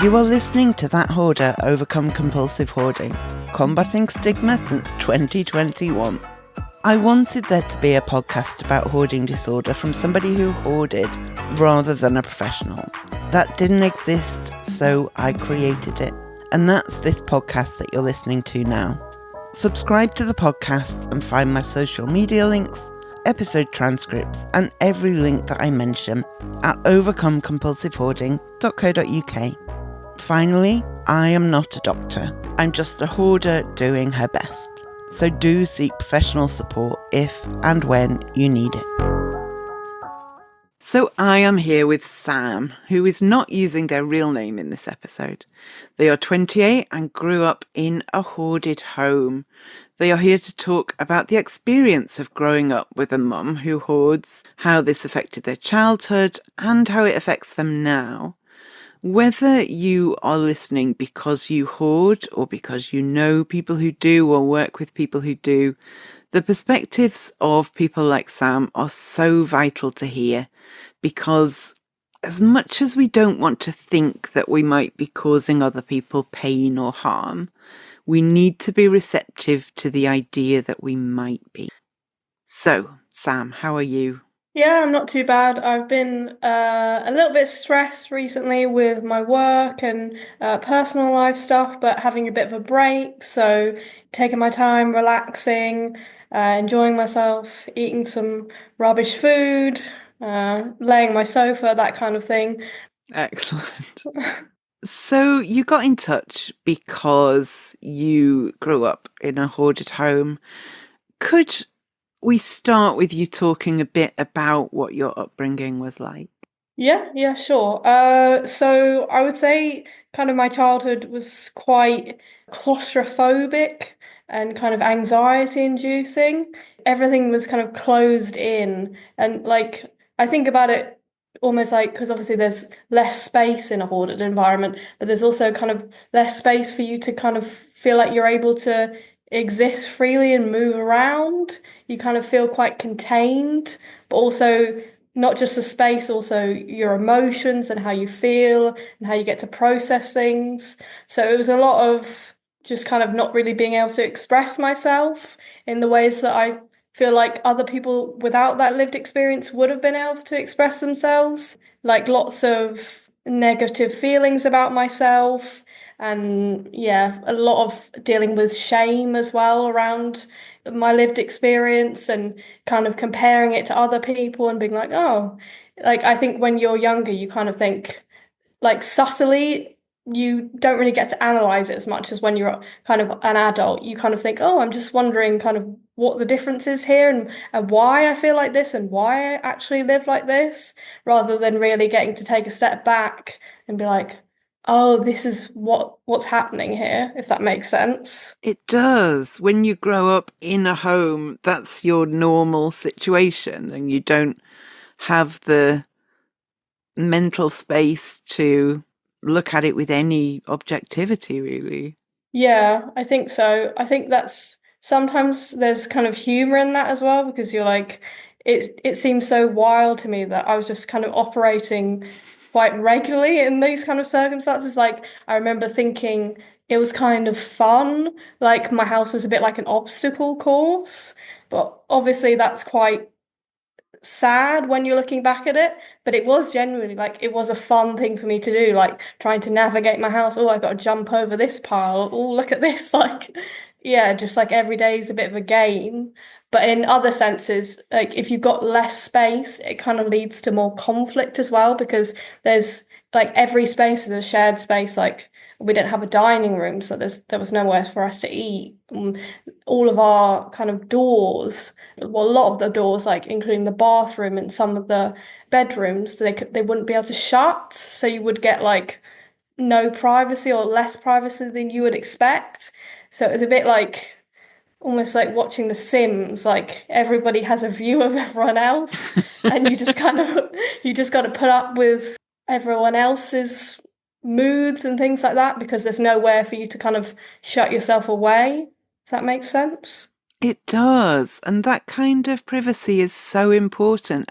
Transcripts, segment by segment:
You are listening to That Hoarder Overcome Compulsive Hoarding, combating stigma since 2021. I wanted there to be a podcast about hoarding disorder from somebody who hoarded rather than a professional. That didn't exist, so I created it. And that's this podcast that you're listening to now. Subscribe to the podcast and find my social media links, episode transcripts, and every link that I mention at overcomecompulsivehoarding.co.uk. Finally, I am not a doctor. I'm just a hoarder doing her best. So do seek professional support if and when you need it. So I am here with Sam, who is not using their real name in this episode. They are 28 and grew up in a hoarded home. They are here to talk about the experience of growing up with a mum who hoards, how this affected their childhood, and how it affects them now. Whether you are listening because you hoard or because you know people who do or work with people who do, the perspectives of people like Sam are so vital to hear, because as much as we don't want to think that we might be causing other people pain or harm, we need to be receptive to the idea that we might be. So, Sam, how are you? Yeah, I'm not too bad. I've been a little bit stressed recently with my work and personal life stuff, but having a bit of a break. So taking my time, relaxing, enjoying myself, eating some rubbish food, laying on my sofa, that kind of thing. Excellent. So you got in touch because you grew up in a hoarded home. Could we start with you talking a bit about what your upbringing was like? Yeah, sure. So I would say kind of my childhood was quite claustrophobic and kind of anxiety inducing. Everything was kind of closed in. And like, I think about it almost like, because obviously there's less space in a hoarded environment, but there's also kind of less space for you to kind of feel like you're able to exist freely and move around. You kind of feel quite contained, but also not just the space, also your emotions and how you feel and how you get to process things. So it was a lot of just kind of not really being able to express myself in the ways that I feel like other people without that lived experience would have been able to express themselves. Like lots of negative feelings about myself. And yeah, a lot of dealing with shame as well around my lived experience and kind of comparing it to other people and being like, oh, like I think when you're younger, you kind of think like subtly, you don't really get to analyze it as much as when you're kind of an adult. You kind of think, oh, I'm just wondering kind of what the difference is here and why I feel like this and why I actually live like this, rather than really getting to take a step back and be like, oh, this is what's happening here, if that makes sense. It does. When you grow up in a home, that's your normal situation, and you don't have the mental space to look at it with any objectivity, really. Yeah, I think so. I think that's sometimes there's kind of humor in that as well, because you're like, it seems so wild to me that I was just kind of operating quite regularly in these kind of circumstances. Like I remember thinking it was kind of fun, like my house was a bit like an obstacle course, but obviously that's quite sad when you're looking back at it, but it was genuinely like it was a fun thing for me to do, like trying to navigate my house. Oh, I got to jump over this pile. Oh, look at this. Like, yeah, just like every day is a bit of a game. But in other senses, like if you've got less space, it kind of leads to more conflict as well, because there's like every space is a shared space. Like we didn't have a dining room, so there was nowhere for us to eat. All of our kind of doors, well, a lot of the doors, like including the bathroom and some of the bedrooms, they wouldn't be able to shut, so you would get like no privacy or less privacy than you would expect. So it was a bit like almost like watching The Sims, like everybody has a view of everyone else, and you just kind of you just got to put up with everyone else's moods and things like that, because there's nowhere for you to kind of shut yourself away, if that makes sense. It does. And that kind of privacy is so important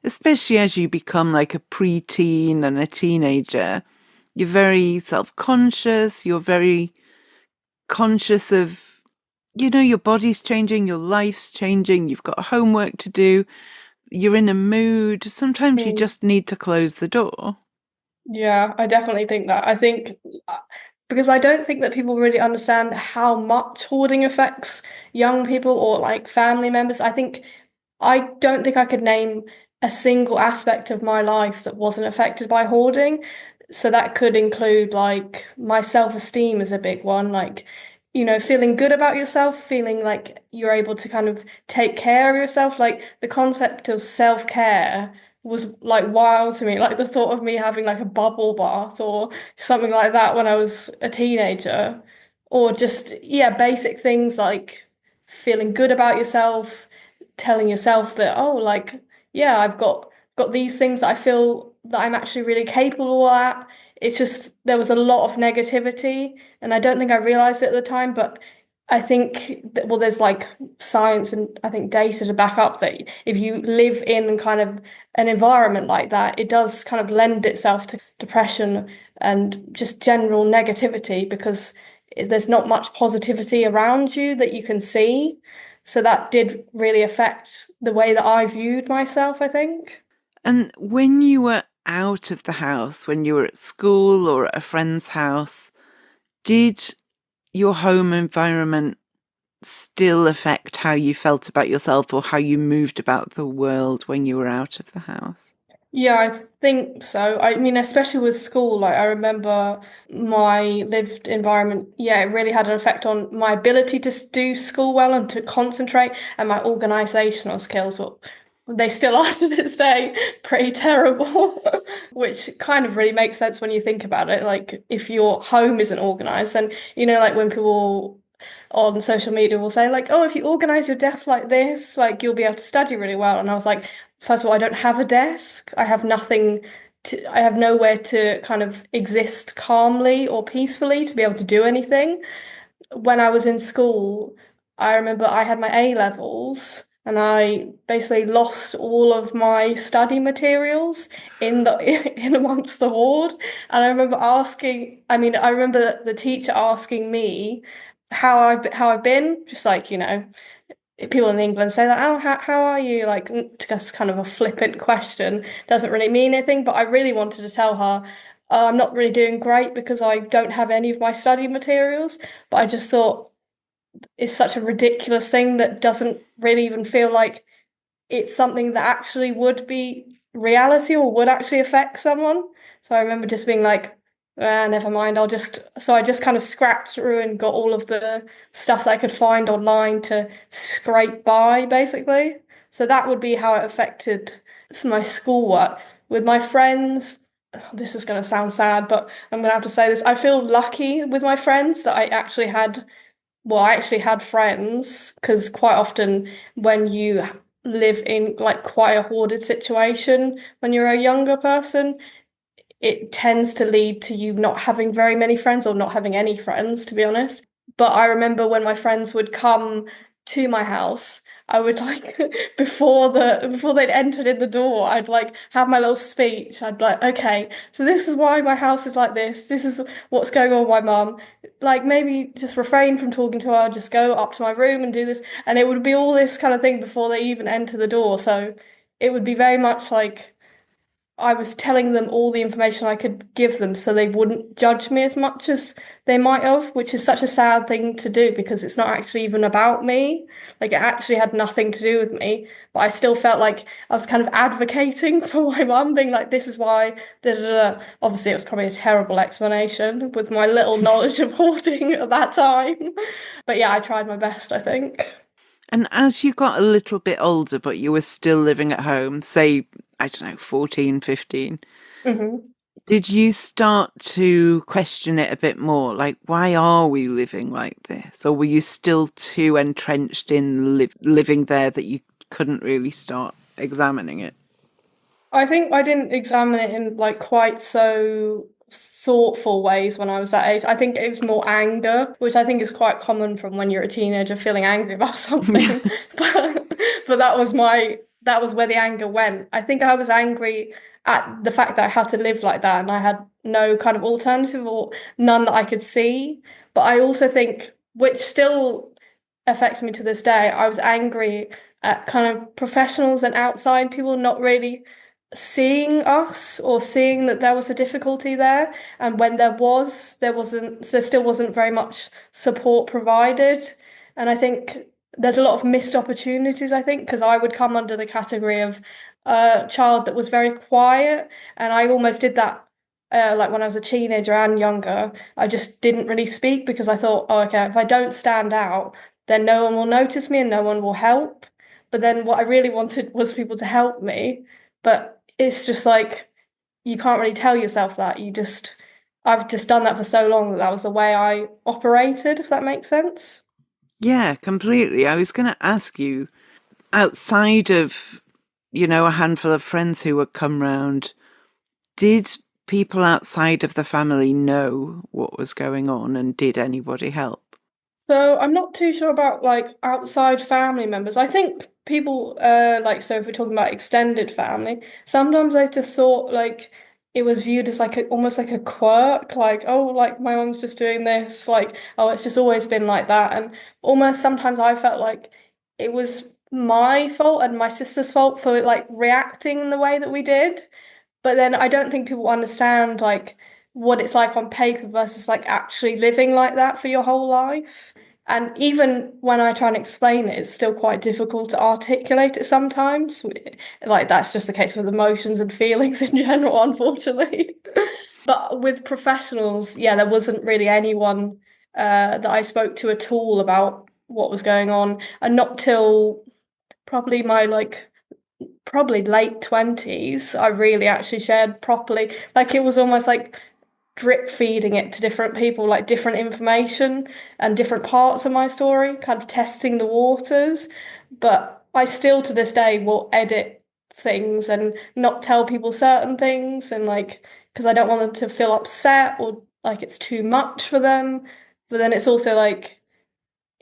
especially as you become like a preteen and a teenager. You're very self-conscious. You're very conscious of, your body's changing, your life's changing. You've got homework to do. You're in a mood. Sometimes you Mm. just need to close the door. Yeah, I definitely think that. I think because I don't think that people really understand how much hoarding affects young people or like family members. I don't think I could name a single aspect of my life that wasn't affected by hoarding. So that could include like my self-esteem is a big one, like, feeling good about yourself, feeling like you're able to kind of take care of yourself. Like the concept of self-care was like wild to me. Like the thought of me having like a bubble bath or something like that when I was a teenager, or just, yeah, basic things like feeling good about yourself, telling yourself that, oh, like, yeah, I've got these things that I feel that I'm actually really capable at. It's just there was a lot of negativity, and I don't think I realized it at the time, but I think that, well, there's like science and I think data to back up that if you live in kind of an environment like that, it does kind of lend itself to depression and just general negativity because there's not much positivity around you that you can see. So that did really affect the way that I viewed myself, I think. And when you were out of the house, when you were at school or at a friend's house, did your home environment still affect how you felt about yourself or how you moved about the world when you were out of the house? Yeah, I think so. I mean, especially with school, like I remember my lived environment, yeah, it really had an effect on my ability to do school well and to concentrate and my organizational skills. Well, they still are to this day pretty terrible, which kind of really makes sense when you think about it. Like if your home isn't organized, and like when people on social media will say like, oh, if you organize your desk like this, like you'll be able to study really well. And I was like, first of all, I don't have a desk. I have nowhere to kind of exist calmly or peacefully to be able to do anything. When I was in school, I remember I had my A levels and I basically lost all of my study materials in the in amongst the hoard. And I remember I remember the teacher asking me how I've been, just like, people in England say that, oh, how are you? Like, just kind of a flippant question, doesn't really mean anything. But I really wanted to tell her, oh, I'm not really doing great because I don't have any of my study materials. But I just thought it's such a ridiculous thing that doesn't really even feel like it's something that actually would be reality or would actually affect someone. So I remember just being like, ah, never mind, so I just kind of scrapped through and got all of the stuff that I could find online to scrape by, basically. So that would be how it affected my schoolwork. With my friends, this is going to sound sad, but I'm going to have to say this. I feel lucky with my friends that I actually had friends because quite often when you live in like quite a hoarded situation when you're a younger person, it tends to lead to you not having very many friends or not having any friends, to be honest. But I remember when my friends would come to my house, I would like before they'd entered in the door, I'd like have my little speech. I'd be like, okay, so this is why my house is like this. This is what's going on with my mum. Like maybe just refrain from talking to her, just go up to my room and do this. And it would be all this kind of thing before they even enter the door. So it would be very much like I was telling them all the information I could give them so they wouldn't judge me as much as they might have, which is such a sad thing to do because it's not actually even about me. Like it actually had nothing to do with me, but I still felt like I was kind of advocating for my mum, being like, this is why, da, da, da. Obviously, it was probably a terrible explanation with my little knowledge of hoarding at that time. But yeah, I tried my best, I think. And as you got a little bit older, but you were still living at home, say, I don't know, 14, 15, Hmm. did you start to question it a bit more? Like, why are we living like this? Or were you still too entrenched in living there that you couldn't really start examining it? I think I didn't examine it in like quite so thoughtful ways when I was that age. I think it was more anger, which I think is quite common from when you're a teenager feeling angry about something. But that was my that was where the anger went. I think I was angry at the fact that I had to live like that and I had no kind of alternative or none that I could see. But I also think, which still affects me to this day, I was angry at kind of professionals and outside people not really seeing us or seeing that there was a difficulty there. And when there still wasn't very much support provided. And I think there's a lot of missed opportunities, I think, because I would come under the category of a child that was very quiet, and I almost did that. Like when I was a teenager and younger, I just didn't really speak because I thought, oh, okay, if I don't stand out, then no one will notice me and no one will help. But then what I really wanted was people to help me. But it's just like you can't really tell yourself that. I've just done that for so long that that was the way I operated, if that makes sense. Yeah, completely. I was going to ask you, outside of, a handful of friends who would come round, did people outside of the family know what was going on and did anybody help? So I'm not too sure about like outside family members. I think people like so if we're talking about extended family, sometimes I just thought like it was viewed as like almost like a quirk, like oh like my mom's just doing this, like oh it's just always been like that. And almost sometimes I felt like it was my fault and my sister's fault for like reacting in the way that we did. But then I don't think people understand like what it's like on paper versus like actually living like that for your whole life. And even when I try and explain it, it's still quite difficult to articulate it sometimes. Like that's just the case with emotions and feelings in general, unfortunately. But with professionals, yeah, there wasn't really anyone that I spoke to at all about what was going on, and not till probably my like probably late 20s, I really actually shared properly. Like it was almost like drip feeding it to different people, like different information and different parts of my story, kind of testing the waters. But I still to this day will edit things and not tell people certain things and like because I don't want them to feel upset or like it's too much for them. But then it's also like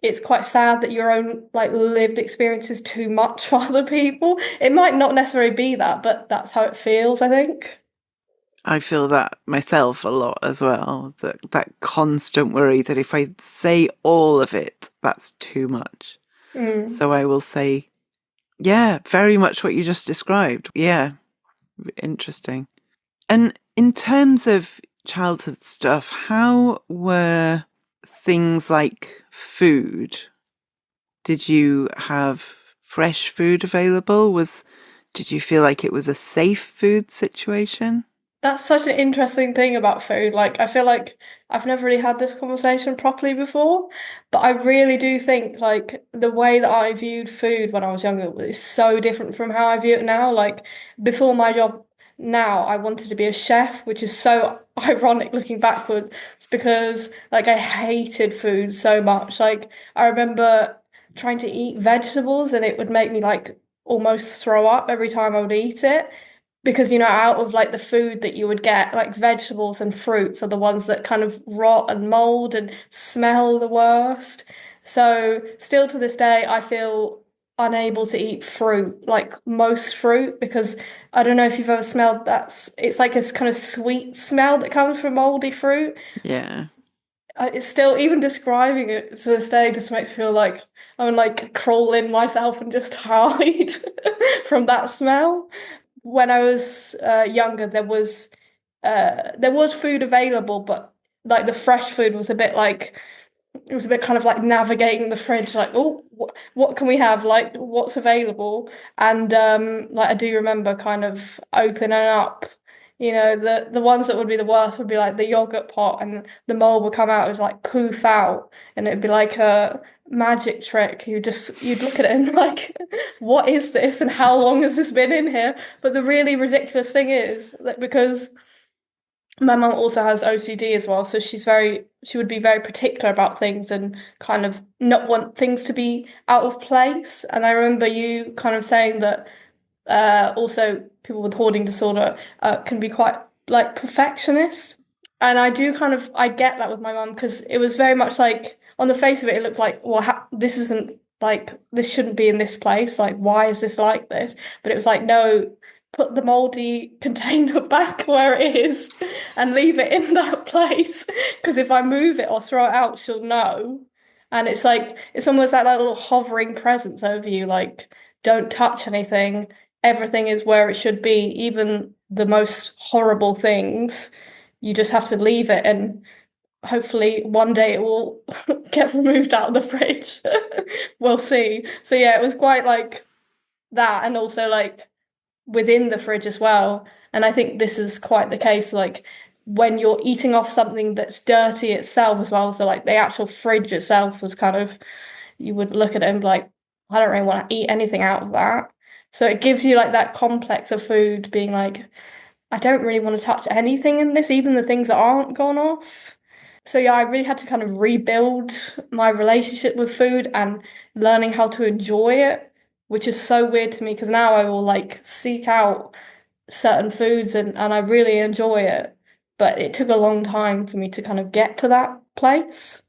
it's quite sad that your own like lived experience is too much for other people. It might not necessarily be that, but that's how it feels, I think. I feel that myself a lot as well. That constant worry that if I say all of it, that's too much. Mm. So I will say, yeah, very much what you just described. Yeah, interesting. And in terms of childhood stuff, how were things like food? Did you have fresh food available? Did you feel like it was a safe food situation? That's such an interesting thing about food. Like, I feel like I've never really had this conversation properly before, but I really do think like the way that I viewed food when I was younger is so different from how I view it now. Like, before my job now, I wanted to be a chef, which is so ironic looking backwards. It's because like I hated food so much. Like, I remember trying to eat vegetables and it would make me like almost throw up every time I would eat it because out of like the food that you would get like vegetables and fruits are the ones that kind of rot and mold and smell the worst. So still to this day I feel unable to eat fruit, like most fruit, because I don't know if you've ever smelled it's like this kind of sweet smell that comes from moldy fruit. Yeah. It's still even describing it to this day just makes me feel like I'm like crawl in myself and just hide from that smell. When I was younger, there was food available, but like the fresh food was a bit like it was a bit kind of like navigating the fridge, like oh, what can we have? Like what's available? And like I do remember kind of opening up. The ones that would be the worst would be like the yogurt pot, and the mold would come out, it would like poof out, and it'd be like a magic trick. You'd look at it and like, what is this, and how long has this been in here? But the really ridiculous thing is that because my mum also has OCD as well, so she would be very particular about things and kind of not want things to be out of place. And I remember you kind of saying that also people with hoarding disorder can be quite like perfectionist. And I get that with my mum because it was very much like on the face of it, it looked like, well, this isn't like this shouldn't be in this place. Like, why is this like this? But it was like, no, put the moldy container back where it is and leave it in that place. Because if I move it or throw it out, she'll know. And it's like it's almost like that little hovering presence over you, like don't touch anything. Everything is where it should be, even the most horrible things. You just have to leave it, and hopefully one day it will get removed out of the fridge. We'll see. So yeah, it was quite like that, and also like within the fridge as well. And I think this is quite the case, like when you're eating off something that's dirty itself as well. So like the actual fridge itself was kind of, you would look at it and be like, I don't really want to eat anything out of that. So it gives you like that complex of food being like, I don't really want to touch anything in this, even the things that aren't gone off. So yeah, I really had to kind of rebuild my relationship with food and learning how to enjoy it, which is so weird to me because now I will like seek out certain foods and I really enjoy it. But it took a long time for me to kind of get to that place.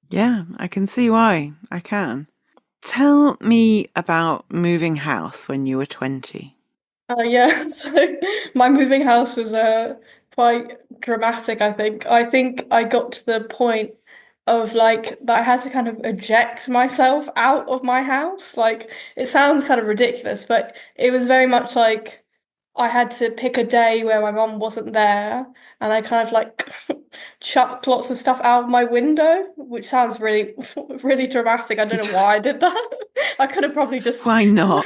Yeah, I can see why. I can. Tell me about moving house when you were 20. Oh yeah, so my moving house was quite dramatic, I think. I think I got to the point of like that I had to kind of eject myself out of my house. Like it sounds kind of ridiculous, but it was very much like I had to pick a day where my mum wasn't there, and I kind of like chucked lots of stuff out of my window, which sounds really, really dramatic. I don't know why I did that. I could have probably just. Why not?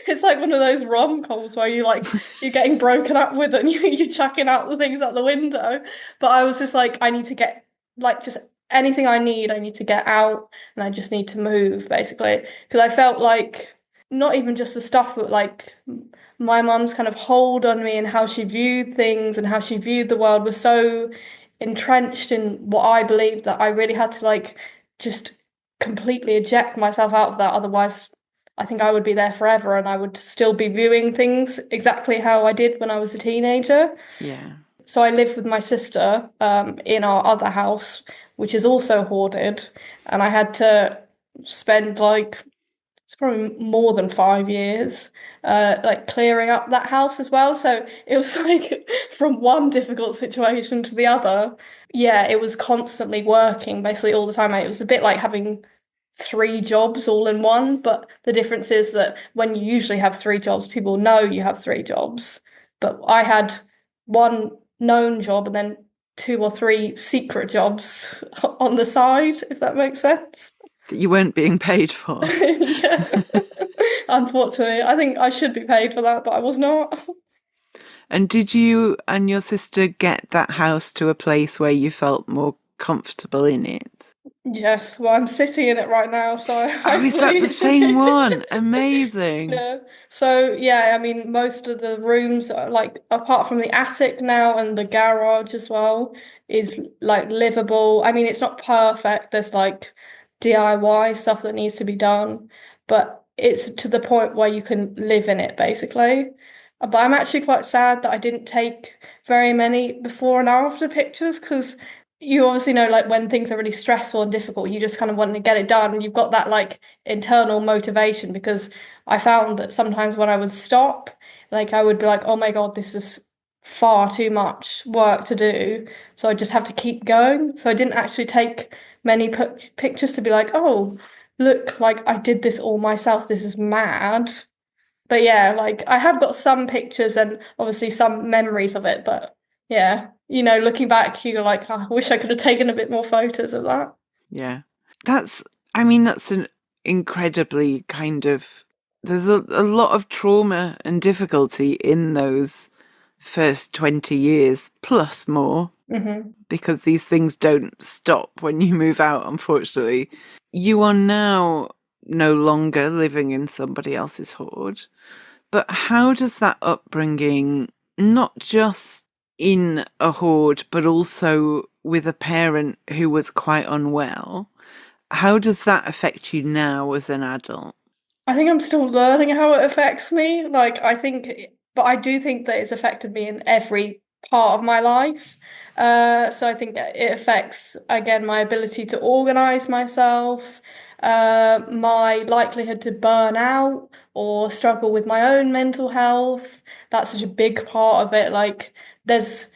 It's like one of those rom-coms where you're getting broken up with and you're chucking out the things out the window. But I was just like, I need to get like just anything I need to get out, and I just need to move basically because I felt like not even just the stuff, but like my mum's kind of hold on me and how she viewed things and how she viewed the world was so entrenched in what I believed that I really had to like just completely eject myself out of that. Otherwise, I think I would be there forever and I would still be viewing things exactly how I did when I was a teenager. Yeah. So I live with my sister in our other house, which is also hoarded, and I had to spend like it's probably more than 5 years, like clearing up that house as well. So it was like from one difficult situation to the other. Yeah, it was constantly working basically all the time. It was a bit like having three jobs all in one, but the difference is that when you usually have three jobs, people know you have three jobs. But I had one known job and then two or three secret jobs on the side, if that makes sense. That you weren't being paid for. Yeah. Unfortunately, I think I should be paid for that, but I was not. And did you and your sister get that house to a place where you felt more comfortable in it? Yes, well, I'm sitting in it right now, so Oh, is that hopefully the it should same be. one? Amazing. Yeah. So yeah, I mean, most of the rooms are like apart from the attic now and the garage as well is like livable. I mean, it's not perfect. There's like DIY stuff that needs to be done, but it's to the point where you can live in it basically. But I'm actually quite sad that I didn't take very many before and after pictures because you obviously know like when things are really stressful and difficult, you just kind of want to get it done. And you've got that like internal motivation because I found that sometimes when I would stop, like I would be like, oh my God, this is far too much work to do. So I just have to keep going. So I didn't actually take many pictures to be like, oh, look, like I did this all myself. This is mad. But yeah, like I have got some pictures and obviously some memories of it. But yeah, looking back, you're like, oh, I wish I could have taken a bit more photos of that. Yeah. That's, I mean, that's an incredibly kind of, there's a lot of trauma and difficulty in those first 20 years plus more Hmm. because these things don't stop when you move out, unfortunately. You are now no longer living in somebody else's hoard. But how does that upbringing, not just in a hoard, but also with a parent who was quite unwell, how does that affect you now as an adult? I think I'm still learning how it affects me. Like, but I do think that it's affected me in every part of my life. So I think it affects, again, my ability to organize myself. my likelihood to burn out or struggle with my own mental health. That's such a big part of it. Like, there's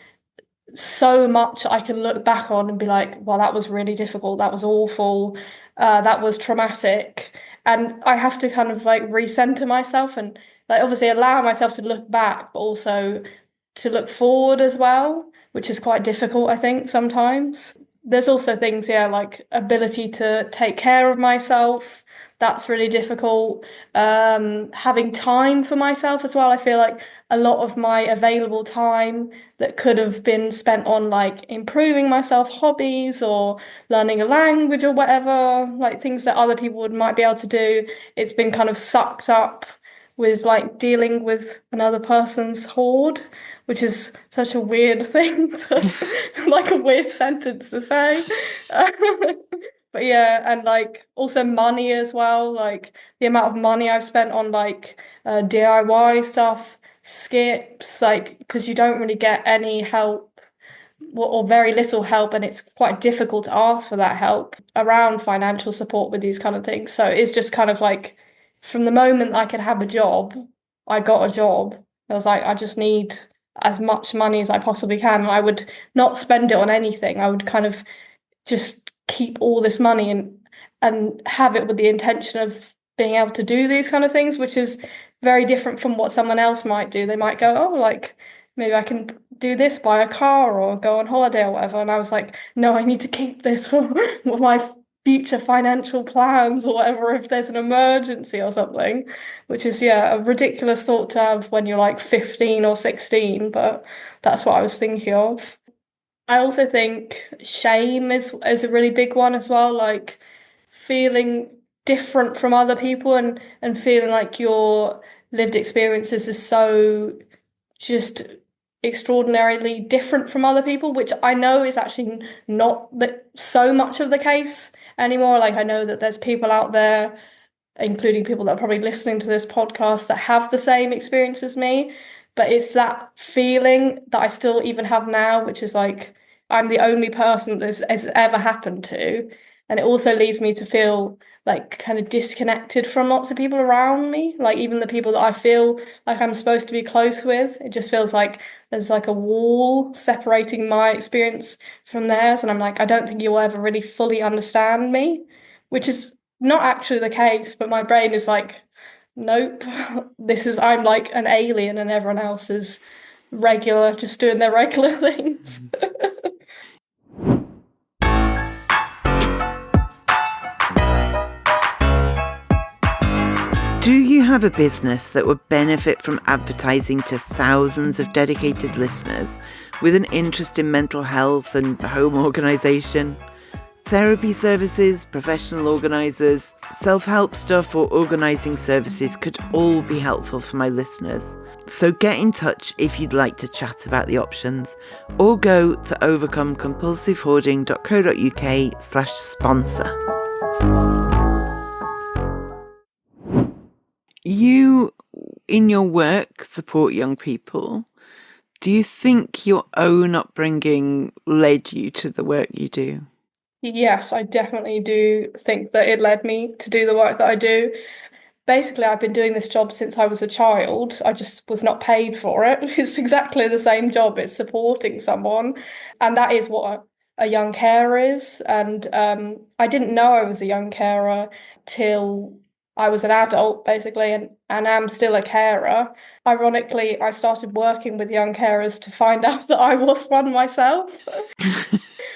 so much I can look back on and be like, well, that was really difficult. That was awful. That was traumatic. And I have to kind of like recenter myself and like obviously allow myself to look back, but also to look forward as well, which is quite difficult, I think, sometimes. There's also things, yeah, like ability to take care of myself. That's really difficult. Having time for myself as well. I feel like a lot of my available time that could have been spent on like improving myself, hobbies or learning a language or whatever, like things that other people would might be able to do, it's been kind of sucked up with like dealing with another person's hoard, which is such a weird thing to like a weird sentence to say. But yeah, and like also money as well, like the amount of money I've spent on like DIY stuff, skips, like because you don't really get any help or very little help, and it's quite difficult to ask for that help around financial support with these kind of things. So it's just kind of like from the moment I could have a job, I got a job. I was like, I just need as much money as I possibly can. And I would not spend it on anything. I would kind of just keep all this money and have it with the intention of being able to do these kind of things, which is very different from what someone else might do. They might go, oh, like maybe I can do this, buy a car or go on holiday or whatever. And I was like, no, I need to keep this for my future financial plans or whatever if there's an emergency or something, which is, yeah, a ridiculous thought to have when you're like 15 or 16, but that's what I was thinking of. I also think shame is a really big one as well, like feeling different from other people and feeling like your lived experiences are so just extraordinarily different from other people, which I know is actually not that so much of the case anymore. Like I know that there's people out there, including people that are probably listening to this podcast that have the same experience as me. But it's that feeling that I still even have now, which is like I'm the only person that this has ever happened to. And it also leads me to feel like kind of disconnected from lots of people around me, like even the people that I feel like I'm supposed to be close with. It just feels like there's like a wall separating my experience from theirs. And I'm like, I don't think you'll ever really fully understand me, which is not actually the case, but my brain is like, nope, I'm like an alien and everyone else is regular, just doing their regular things. Do you have a business that would benefit from advertising to thousands of dedicated listeners with an interest in mental health and home organisation? Therapy services, professional organisers, self-help stuff or organising services could all be helpful for my listeners. So get in touch if you'd like to chat about the options or go to overcomecompulsivehoarding.co.uk/sponsor. You, in your work, support young people. Do you think your own upbringing led you to the work you do? Yes, I definitely do think that it led me to do the work that I do. Basically, I've been doing this job since I was a child. I just was not paid for it. It's exactly the same job. It's supporting someone. And that is what a young carer is. And I didn't know I was a young carer till I was an adult, basically, and am still a carer. Ironically, I started working with young carers to find out that I was one myself.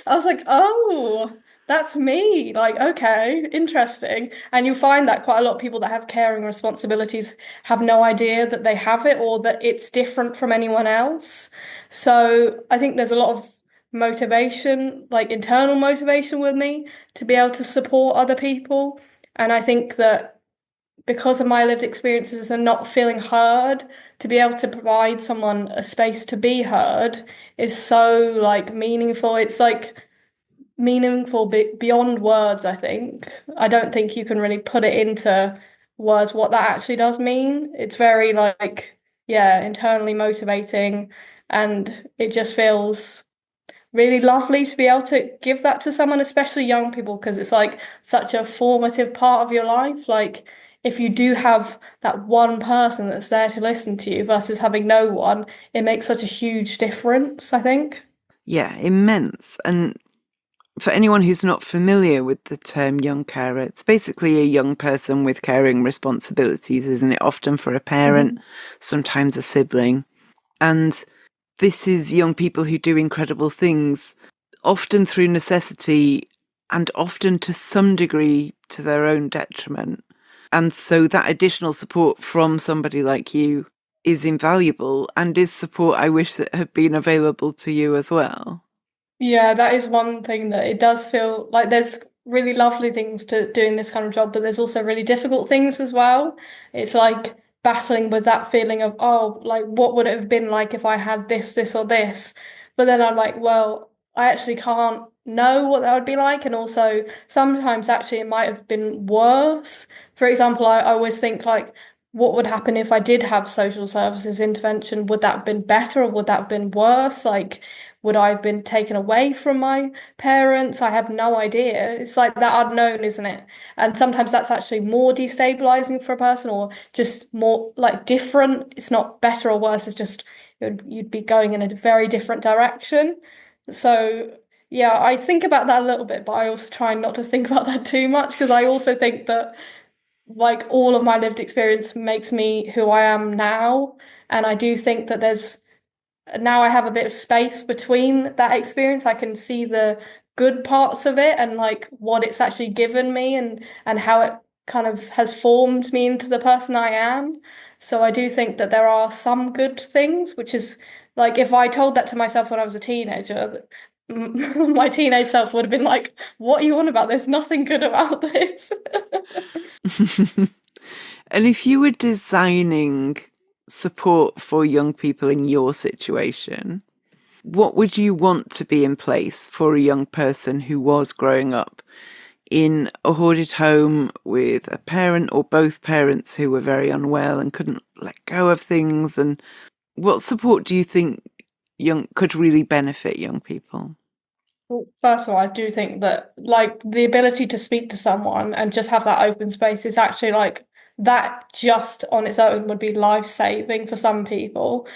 I was like, oh, that's me. Like, okay, interesting. And you find that quite a lot of people that have caring responsibilities have no idea that they have it or that it's different from anyone else. So I think there's a lot of motivation, like internal motivation with me to be able to support other people. And I think that because of my lived experiences and not feeling heard, to be able to provide someone a space to be heard is so like meaningful. It's like meaningful beyond words, I think. I don't think you can really put it into words what that actually does mean. It's very like, yeah, internally motivating and it just feels really lovely to be able to give that to someone, especially young people, because it's like such a formative part of your life. Like if you do have that one person that's there to listen to you versus having no one, it makes such a huge difference, I think. Yeah, immense. And for anyone who's not familiar with the term young carer, it's basically a young person with caring responsibilities, isn't it? Often for a parent, Mhm. sometimes a sibling. And this is young people who do incredible things, often through necessity and often to some degree to their own detriment. And so that additional support from somebody like you is invaluable and is support I wish that had been available to you as well. Yeah, that is one thing that it does feel like there's really lovely things to doing this kind of job, but there's also really difficult things as well. It's like battling with that feeling of, oh, like what would it have been like if I had this, this, or this? But then I'm like, well, I actually can't know what that would be like. And also sometimes actually it might have been worse. For example, I always think like, what would happen if I did have social services intervention? Would that have been better or would that have been worse? Like, would I have been taken away from my parents? I have no idea. It's like that unknown, isn't it? And sometimes that's actually more destabilizing for a person or just more like different. It's not better or worse, it's just you'd be going in a very different direction. So, yeah, I think about that a little bit, but I also try not to think about that too much because I also think that like all of my lived experience makes me who I am now. And I do think that there's now I have a bit of space between that experience. I can see the good parts of it and like what it's actually given me and how it kind of has formed me into the person I am. So I do think that there are some good things, which is like if I told that to myself when I was a teenager, my teenage self would have been like, "What are you on about? There's nothing good about this." And if you were designing support for young people in your situation, what would you want to be in place for a young person who was growing up in a hoarded home with a parent or both parents who were very unwell and couldn't let go of things? And what support do you think young could really benefit young people? Well, first of all, I do think that like the ability to speak to someone and just have that open space is actually like that just on its own would be life-saving for some people.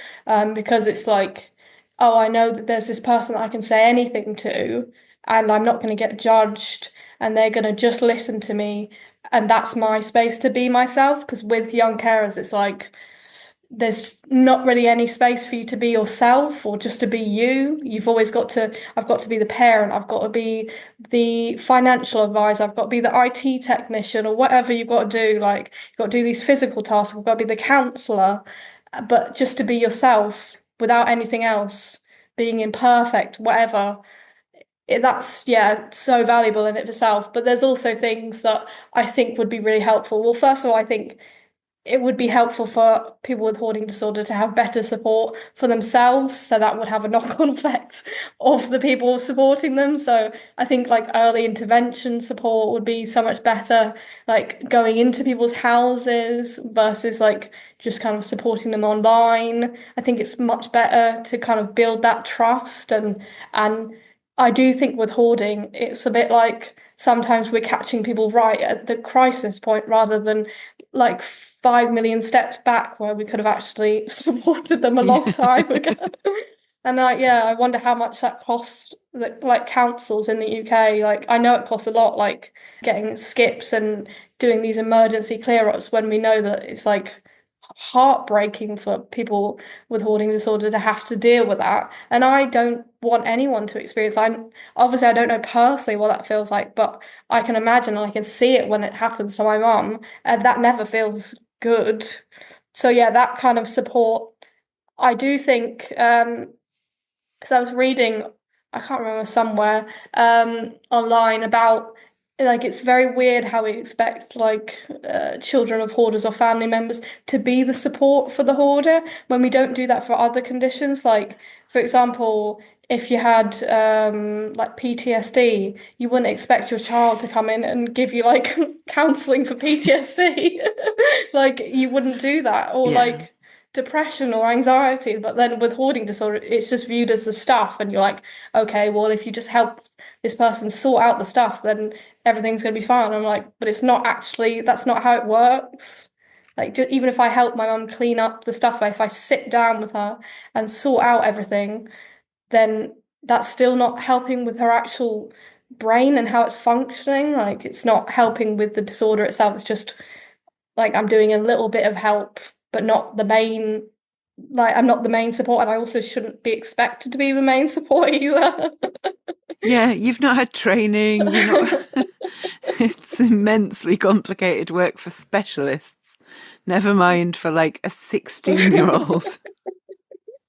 Because it's like, oh, I know that there's this person that I can say anything to, and I'm not going to get judged, and they're going to just listen to me, and that's my space to be myself. Because with young carers, it's like there's not really any space for you to be yourself or just to be you. You've always got to, I've got to be the parent, I've got to be the financial advisor, I've got to be the IT technician or whatever you've got to do. Like, you've got to do these physical tasks, I've got to be the counselor, but just to be yourself without anything else, being imperfect, whatever. That's, yeah, so valuable in it itself. But there's also things that I think would be really helpful. Well, first of all, I think it would be helpful for people with hoarding disorder to have better support for themselves. So that would have a knock-on effect of the people supporting them. So I think like early intervention support would be so much better, like going into people's houses versus like just kind of supporting them online. I think it's much better to kind of build that trust and I do think with hoarding, it's a bit like sometimes we're catching people right at the crisis point rather than like 5 million steps back where we could have actually supported them a long Yeah. time ago. And yeah, I wonder how much that costs like councils in the UK. Like I know it costs a lot, like getting skips and doing these emergency clear ups when we know that it's like heartbreaking for people with hoarding disorder to have to deal with that. And I don't want anyone to experience. I don't know personally what that feels like, but I can imagine and I can see it when it happens to my mum, and that never feels good. So yeah, that kind of support. I do think because I was reading, I can't remember somewhere online about like it's very weird how we expect like children of hoarders or family members to be the support for the hoarder when we don't do that for other conditions. Like for example, if you had like PTSD, you wouldn't expect your child to come in and give you like counseling for PTSD. Like you wouldn't do that, or Yeah. like depression or anxiety. But then with hoarding disorder, it's just viewed as the stuff, and you're like, okay, well, if you just help this person sort out the stuff, then everything's gonna be fine. I'm like, but it's not actually, that's not how it works. Like, just, even if I help my mum clean up the stuff, if I sit down with her and sort out everything, then that's still not helping with her actual brain and how it's functioning. Like, it's not helping with the disorder itself. It's just like I'm doing a little bit of help, but not the main, like, I'm not the main support, and I also shouldn't be expected to be the main support either. Yeah, you've not had training, you're not. It's immensely complicated work for specialists, never mind for like a 16-year-old.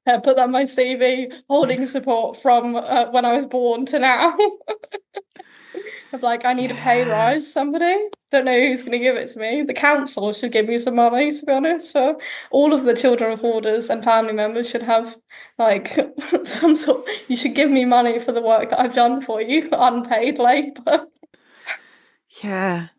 Put that on my CV, holding support from when I was born to now. I'm like, I need a pay Yeah. rise, somebody. Don't know who's going to give it to me. The council should give me some money, to be honest. So all of the children of hoarders and family members should have like some sort. You should give me money for the work that I've done for you, unpaid labor. Yeah.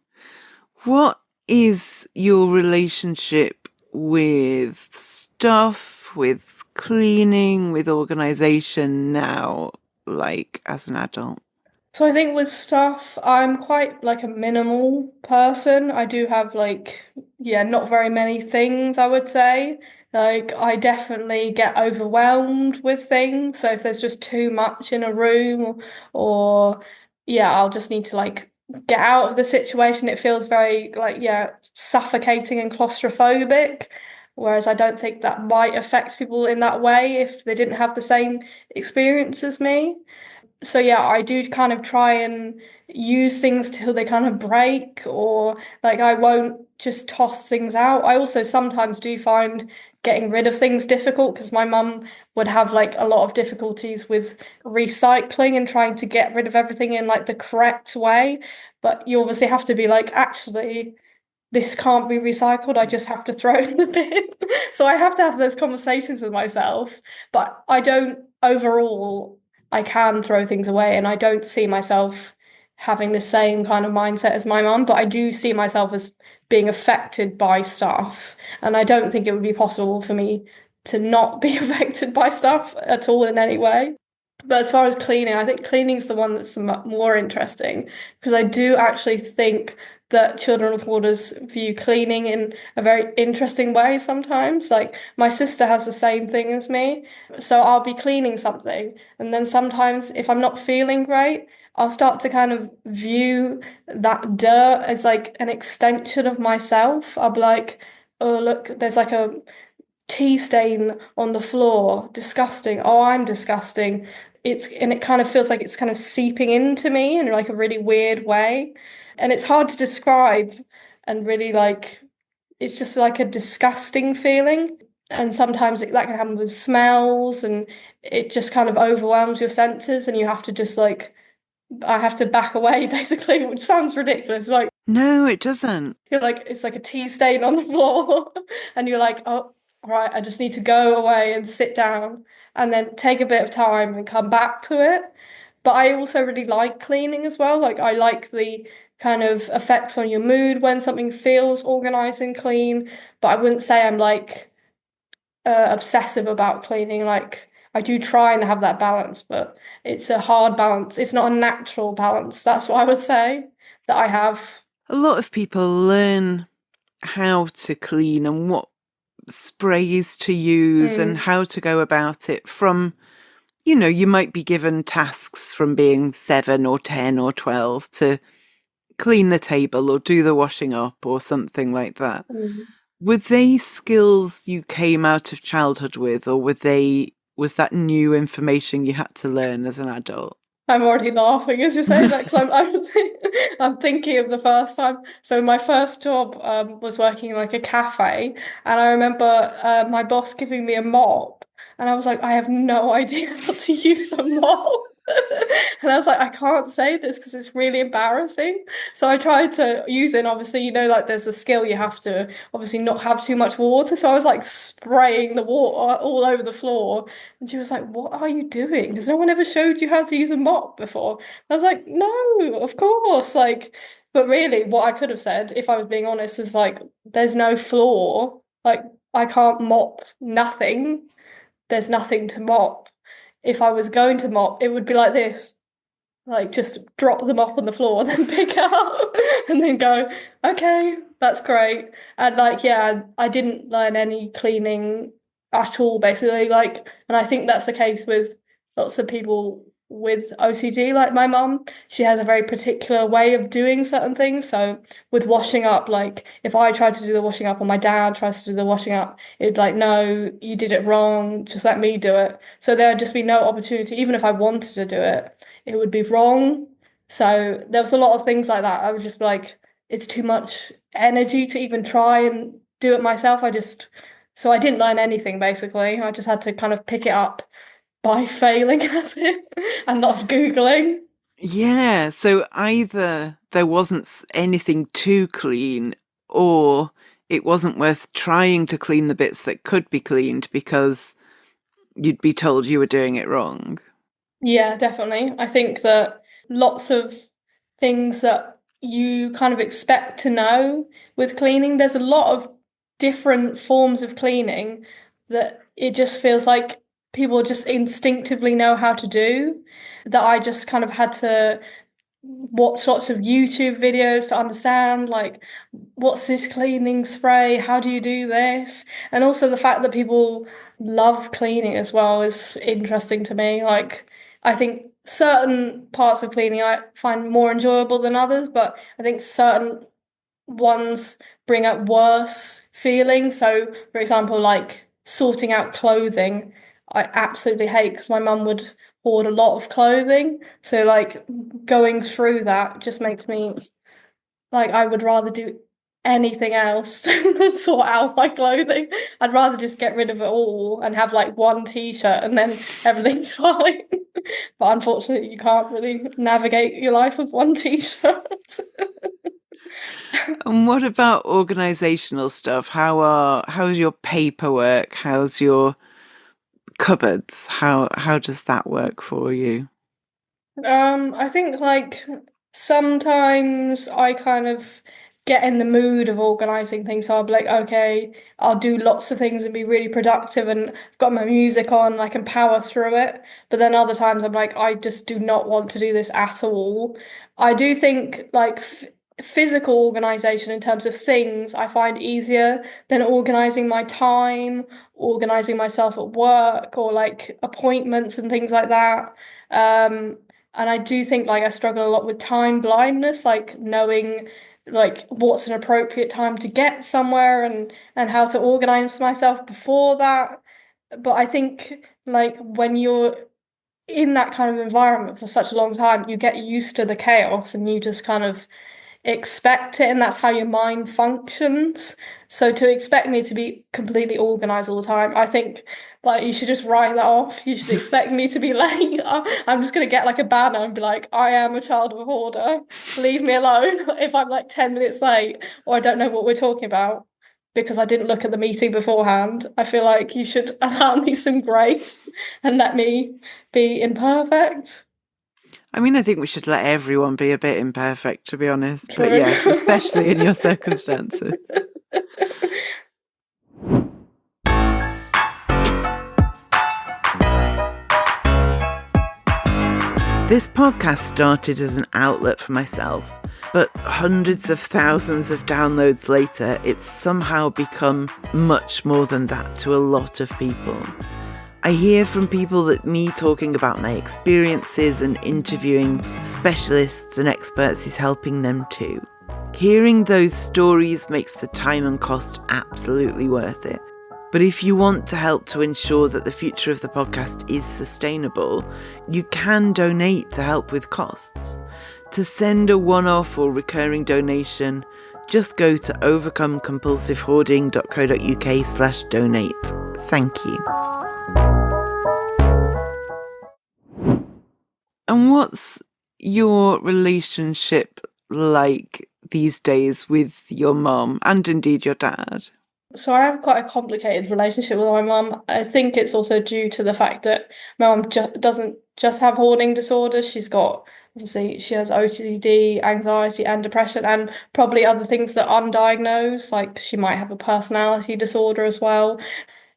What is your relationship with stuff, with cleaning, with organization now, like as an adult? So I think with stuff, I'm quite like a minimal person. I do have like, yeah, not very many things, I would say. Like I definitely get overwhelmed with things. So if there's just too much in a room or yeah, I'll just need to like get out of the situation. It feels very like, yeah, suffocating and claustrophobic. Whereas I don't think that might affect people in that way if they didn't have the same experience as me. So yeah, I do kind of try and use things till they kind of break, or like I won't just toss things out. I also sometimes do find getting rid of things difficult because my mum would have like a lot of difficulties with recycling and trying to get rid of everything in like the correct way. But you obviously have to be like, actually, this can't be recycled. I just have to throw it in the bin. So I have to have those conversations with myself. But I don't overall, I can throw things away, and I don't see myself having the same kind of mindset as my mum, but I do see myself as being affected by stuff. And I don't think it would be possible for me to not be affected by stuff at all in any way. But as far as cleaning, I think cleaning's the one that's more interesting because I do actually think that children of hoarders view cleaning in a very interesting way sometimes. Like my sister has the same thing as me. So I'll be cleaning something, and then sometimes if I'm not feeling great, I'll start to kind of view that dirt as like an extension of myself. I'll be like, oh, look, there's like a tea stain on the floor. Disgusting. Oh, I'm disgusting. And it kind of feels like it's kind of seeping into me in like a really weird way. And it's hard to describe and really like it's just like a disgusting feeling. And sometimes that can happen with smells, and it just kind of overwhelms your senses and you have to just like I have to back away basically, which sounds ridiculous. Like No, it doesn't. you're like, it's like a tea stain on the floor, and you're like, oh, right, I just need to go away and sit down and then take a bit of time and come back to it. But I also really like cleaning as well. Like, I like the kind of effects on your mood when something feels organized and clean. But I wouldn't say I'm like obsessive about cleaning. Like, I do try and have that balance, but it's a hard balance. It's not a natural balance. That's what I would say that I have. A lot of people learn how to clean and what sprays to use and Mm. how to go about it from, you might be given tasks from being 7 or 10 or 12 to clean the table or do the washing up or something like that. Mm. Were they skills you came out of childhood with, or was that new information you had to learn as an adult? I'm already laughing as you're saying that because I'm thinking of the first time. So my first job was working in like a cafe, and I remember my boss giving me a mop, and I was like, I have no idea how to use a mop. And I was like, I can't say this because it's really embarrassing. So I tried to use it, and obviously, like there's a skill you have to obviously not have too much water. So I was like spraying the water all over the floor, and she was like, what are you doing? Has no one ever showed you how to use a mop before? I was like, no, of course. Like, but really, what I could have said, if I was being honest, was like, there's no floor. Like, I can't mop nothing. There's nothing to mop. If I was going to mop, it would be like this. Like just drop the mop on the floor and then pick it up and then go, okay, that's great. And like, yeah, I didn't learn any cleaning at all, basically. Like, and I think that's the case with lots of people with OCD, like my mum. She has a very particular way of doing certain things. So with washing up, like if I tried to do the washing up or my dad tries to do the washing up, it'd like, no, you did it wrong, just let me do it. So there'd just be no opportunity, even if I wanted to do it would be wrong. So there was a lot of things like that. I was just like, it's too much energy to even try and do it myself. So I didn't learn anything basically. I just had to kind of pick it up by failing at it and not Googling. Yeah, so either there wasn't anything to clean, or it wasn't worth trying to clean the bits that could be cleaned because you'd be told you were doing it wrong. Yeah, definitely. I think that lots of things that you kind of expect to know with cleaning, there's a lot of different forms of cleaning that it just feels like people just instinctively know how to do, that I just kind of had to watch lots of YouTube videos to understand, like, what's this cleaning spray? How do you do this? And also the fact that people love cleaning as well is interesting to me. Like, I think certain parts of cleaning I find more enjoyable than others, but I think certain ones bring up worse feelings. So, for example, like sorting out clothing, I absolutely hate because my mum would hoard a lot of clothing. So, like, going through that just makes me like, I would rather do anything else than sort out my clothing. I'd rather just get rid of it all and have like one t-shirt and then everything's fine. But unfortunately, you can't really navigate your life with one t-shirt. And what about organizational stuff? How's your paperwork? How's your cupboards? How does that work for you? I think like sometimes I kind of get in the mood of organizing things. So I'll be like, okay, I'll do lots of things and be really productive and I've got my music on, I can power through it. But then other times I'm like, I just do not want to do this at all. I do think like f physical organization in terms of things I find easier than organizing my time, organizing myself at work or like appointments and things like that. Um, and I do think like I struggle a lot with time blindness, like knowing like what's an appropriate time to get somewhere and how to organize myself before that. But I think like when you're in that kind of environment for such a long time, you get used to the chaos and you just kind of expect it, and that's how your mind functions. So to expect me to be completely organized all the time, I think like you should just write that off. You should expect me to be late. I'm just gonna get like a banner and be like, I am a child of a hoarder. Leave me alone if I'm like 10 minutes late or I don't know what we're talking about because I didn't look at the meeting beforehand. I feel like you should allow me some grace and let me be imperfect. I mean, I think we should let everyone be a bit imperfect, to be honest. But True. yes, especially in your circumstances. This podcast started as an outlet for myself, but hundreds of thousands of downloads later, it's somehow become much more than that to a lot of people. I hear from people that me talking about my experiences and interviewing specialists and experts is helping them too. Hearing those stories makes the time and cost absolutely worth it. But if you want to help to ensure that the future of the podcast is sustainable, you can donate to help with costs. To send a one-off or recurring donation, just go to overcomecompulsivehoarding.co.uk/donate. Thank you. And what's your relationship like these days with your mum and indeed your dad? So I have quite a complicated relationship with my mum. I think it's also due to the fact that my mum doesn't just have hoarding disorders. She's got obviously she has OCD, anxiety, and depression, and probably other things that are undiagnosed. Like she might have a personality disorder as well.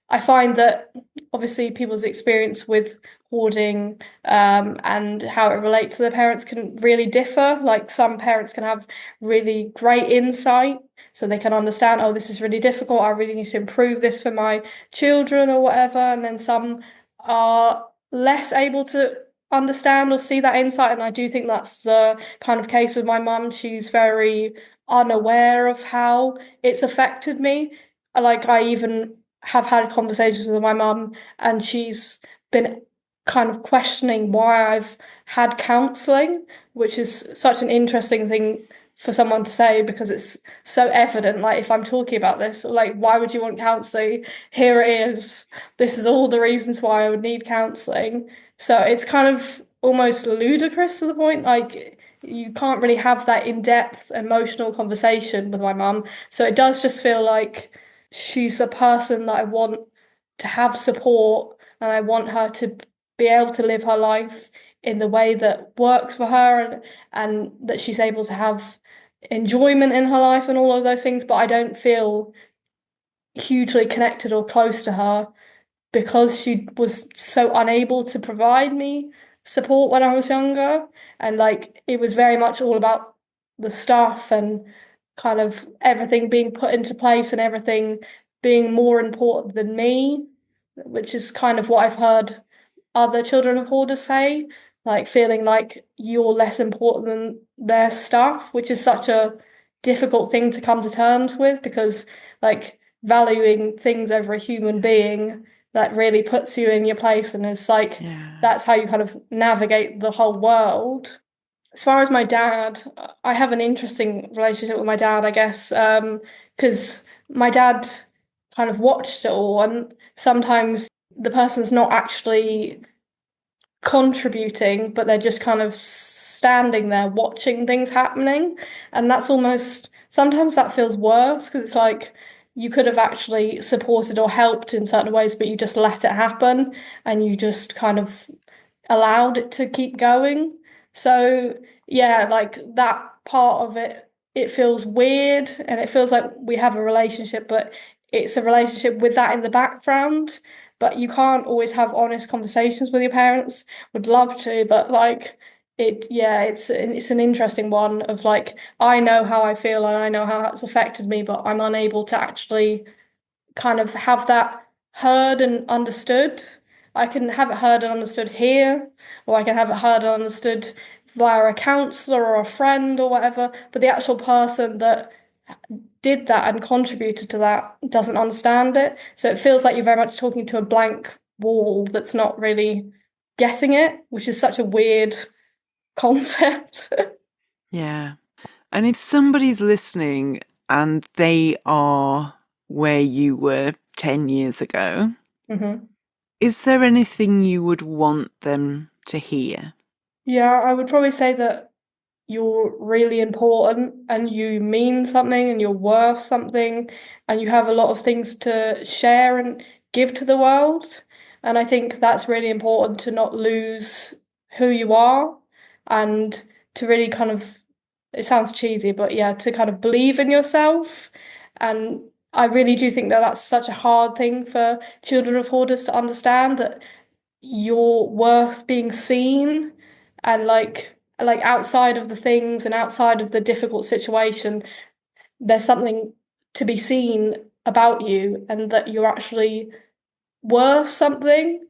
I find that obviously people's experience with hoarding and how it relates to their parents can really differ. Like some parents can have really great insight, so they can understand, oh, this is really difficult. I really need to improve this for my children or whatever. And then some are less able to understand or see that insight. And I do think that's the kind of case with my mum. She's very unaware of how it's affected me. Like I even have had conversations with my mum, and she's been kind of questioning why I've had counselling, which is such an interesting thing for someone to say because it's so evident. Like, if I'm talking about this, like, why would you want counselling? Here it is. This is all the reasons why I would need counselling. So it's kind of almost ludicrous to the point. Like, you can't really have that in-depth emotional conversation with my mum. So it does just feel like she's a person that I want to have support, and I want her to be able to live her life in the way that works for her, and that she's able to have enjoyment in her life and all of those things. But I don't feel hugely connected or close to her because she was so unable to provide me support when I was younger. And like it was very much all about the stuff and kind of everything being put into place and everything being more important than me, which is kind of what I've heard other children of hoarders say, like feeling like you're less important than their stuff, which is such a difficult thing to come to terms with because like valuing things over a human being that really puts you in your place, and it's like Yeah. that's how you kind of navigate the whole world. As far as my dad, I have an interesting relationship with my dad, I guess, because my dad kind of watched it all, and sometimes the person's not actually contributing, but they're just kind of standing there watching things happening. And that's almost sometimes that feels worse because it's like you could have actually supported or helped in certain ways, but you just let it happen and you just kind of allowed it to keep going. So yeah, like that part of it, it feels weird and it feels like we have a relationship, but it's a relationship with that in the background. But you can't always have honest conversations with your parents. Would love to, but like yeah, it's an interesting one of like I know how I feel and I know how that's affected me, but I'm unable to actually kind of have that heard and understood. I can have it heard and understood here, or I can have it heard and understood via a counselor or a friend or whatever. But the actual person that did that and contributed to that doesn't understand it. So it feels like you're very much talking to a blank wall that's not really getting it, which is such a weird concept. Yeah. And if somebody's listening and they are where you were 10 years ago, hmm is there anything you would want them to hear? Yeah, I would probably say that you're really important and you mean something and you're worth something and you have a lot of things to share and give to the world. And I think that's really important to not lose who you are and to really kind of, it sounds cheesy, but yeah, to kind of believe in yourself. And I really do think that that's such a hard thing for children of hoarders to understand, that you're worth being seen, and like outside of the things and outside of the difficult situation, there's something to be seen about you and that you're actually worth something,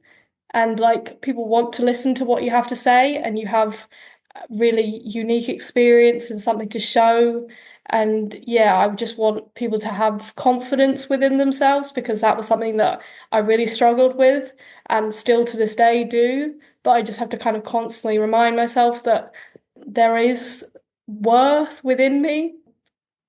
and like people want to listen to what you have to say and you have really unique experience and something to show. And yeah, I would just want people to have confidence within themselves because that was something that I really struggled with and still to this day do. But I just have to kind of constantly remind myself that there is worth within me.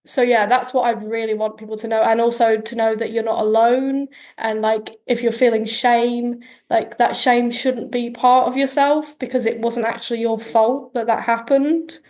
So yeah, that's what I really want people to know, and also to know that you're not alone. And like if you're feeling shame, like that shame shouldn't be part of yourself because it wasn't actually your fault that that happened.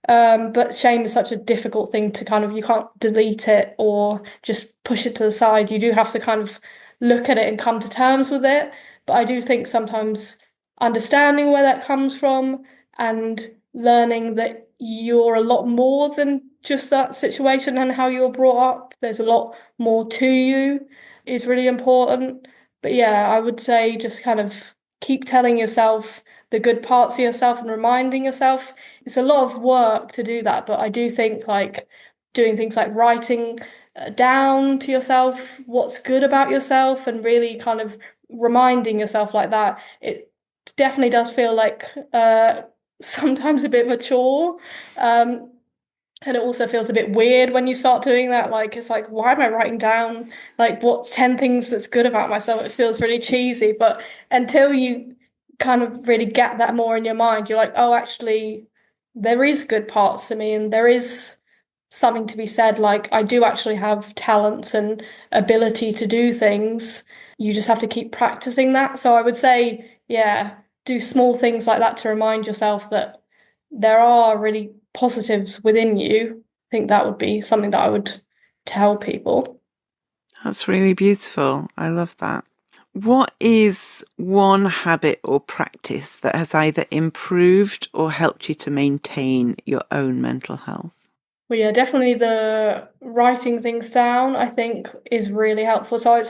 But shame is such a difficult thing to kind of, you can't delete it or just push it to the side. You do have to kind of look at it and come to terms with it. But I do think sometimes understanding where that comes from and learning that you're a lot more than just that situation and how you're brought up. There's a lot more to you is really important. But yeah, I would say just kind of keep telling yourself the good parts of yourself and reminding yourself. It's a lot of work to do that, but I do think like doing things like writing down to yourself what's good about yourself and really kind of reminding yourself like that, it definitely does feel like sometimes a bit of a chore. Um, and it also feels a bit weird when you start doing that. Like, it's like, why am I writing down like what's 10 things that's good about myself? It feels really cheesy. But until you kind of really get that more in your mind, you're like, oh, actually, there is good parts to me, and there is something to be said. Like, I do actually have talents and ability to do things. You just have to keep practicing that. So I would say, yeah, do small things like that to remind yourself that there are really positives within you. I think that would be something that I would tell people. That's really beautiful. I love that. What is one habit or practice that has either improved or helped you to maintain your own mental health? Well, yeah, definitely the writing things down, I think, is really helpful. So I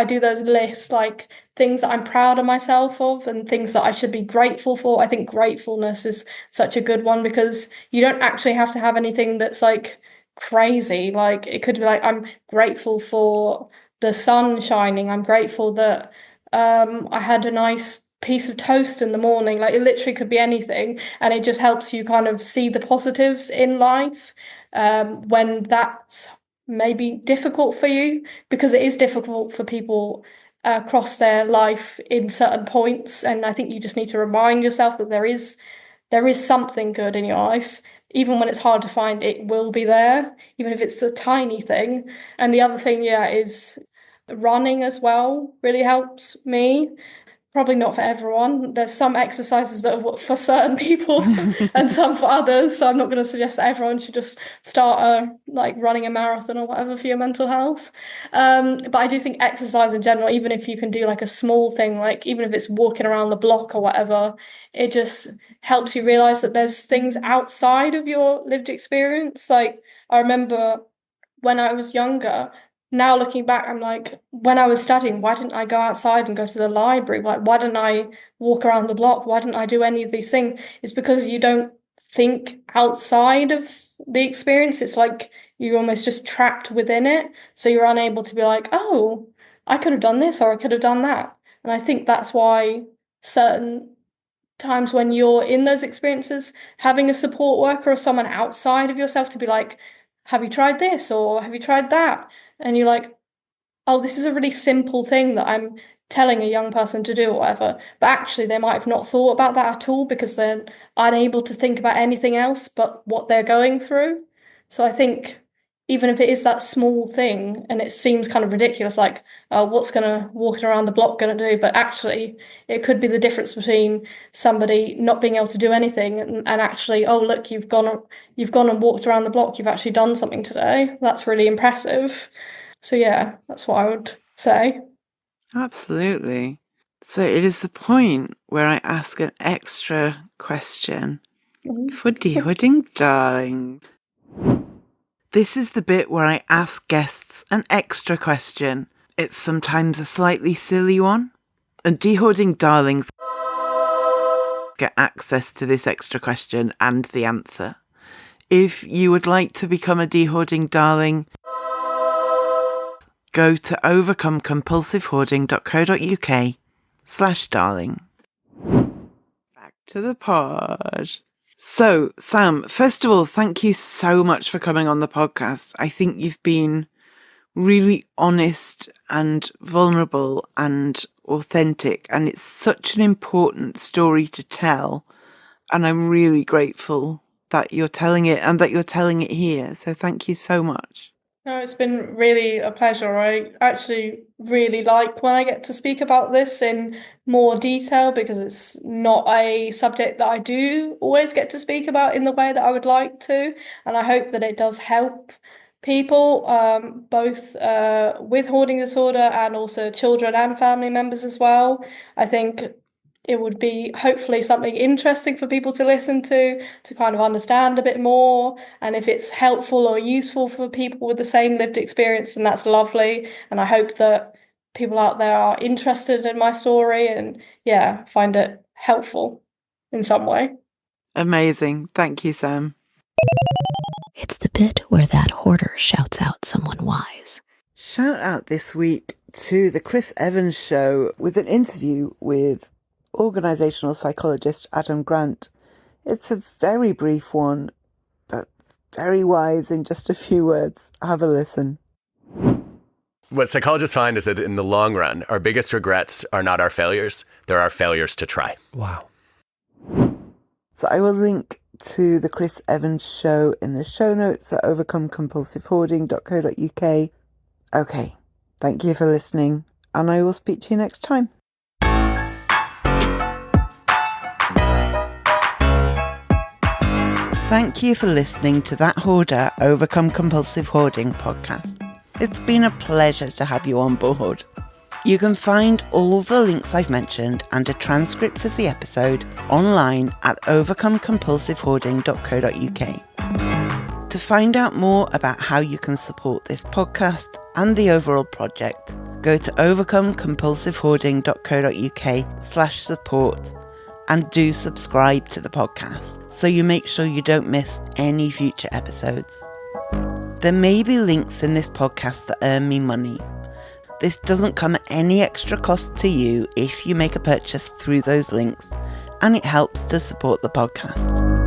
do those lists, like things that I'm proud of myself of and things that I should be grateful for. I think gratefulness is such a good one because you don't actually have to have anything that's like crazy. Like it could be like, I'm grateful for the sun shining. I'm grateful that I had a nice piece of toast in the morning. Like it literally could be anything, and it just helps you kind of see the positives in life when that's maybe difficult for you, because it is difficult for people across their life in certain points. And I think you just need to remind yourself that there is something good in your life. Even when it's hard to find, it will be there, even if it's a tiny thing. And the other thing, yeah, is running as well really helps me. Probably not for everyone. There's some exercises that are for certain people and some for others. So I'm not going to suggest that everyone should just start like running a marathon or whatever for your mental health. But I do think exercise in general, even if you can do like a small thing, like even if it's walking around the block or whatever, it just helps you realize that there's things outside of your lived experience. Like I remember when I was younger, now looking back, I'm like, when I was studying, why didn't I go outside and go to the library? Why didn't I walk around the block? Why didn't I do any of these things? It's because you don't think outside of the experience. It's like you're almost just trapped within it. So you're unable to be like, oh, I could have done this or I could have done that. And I think that's why certain times when you're in those experiences, having a support worker or someone outside of yourself to be like, have you tried this or have you tried that? And you're like, oh, this is a really simple thing that I'm telling a young person to do or whatever. But actually, they might have not thought about that at all because they're unable to think about anything else but what they're going through. So I think even if it is that small thing and it seems kind of ridiculous, like, what's gonna walking around the block gonna do? But actually, it could be the difference between somebody not being able to do anything and actually, oh, look, you've gone and walked around the block, you've actually done something today. That's really impressive. So yeah, that's what I would say. Absolutely. So it is the point where I ask an extra question Mhm. for Hoarding darlings. This is the bit where I ask guests an extra question. It's sometimes a slightly silly one, and Hoarding darlings get access to this extra question and the answer. If you would like to become a Hoarding darling, go to overcomecompulsivehoarding.co.uk/darling. Back to the pod. So, Sam, first of all, thank you so much for coming on the podcast. I think you've been really honest and vulnerable and authentic, and it's such an important story to tell. And I'm really grateful that you're telling it and that you're telling it here. So, thank you so much. No, it's been really a pleasure. I actually really like when I get to speak about this in more detail because it's not a subject that I do always get to speak about in the way that I would like to. And I hope that it does help people, both with hoarding disorder and also children and family members as well. I think it would be hopefully something interesting for people to listen to kind of understand a bit more. And if it's helpful or useful for people with the same lived experience, then that's lovely. And I hope that people out there are interested in my story and, yeah, find it helpful in some way. Amazing. Thank you, Sam. It's the bit where that hoarder shouts out someone wise. Shout out this week to the Chris Evans Show with an interview with organisational psychologist Adam Grant. It's a very brief one, but very wise in just a few words. Have a listen. What psychologists find is that in the long run, our biggest regrets are not our failures, they're our failures to try. Wow. So I will link to the Chris Evans Show in the show notes at overcomecompulsivehoarding.co.uk. Okay, thank you for listening, and I will speak to you next time. Thank you for listening to That Hoarder Overcome Compulsive Hoarding podcast. It's been a pleasure to have you on board. You can find all the links I've mentioned and a transcript of the episode online at overcomecompulsivehoarding.co.uk. To find out more about how you can support this podcast and the overall project, go to overcomecompulsivehoarding.co.uk/support and do subscribe to the podcast so you make sure you don't miss any future episodes. There may be links in this podcast that earn me money. This doesn't come at any extra cost to you if you make a purchase through those links, and it helps to support the podcast.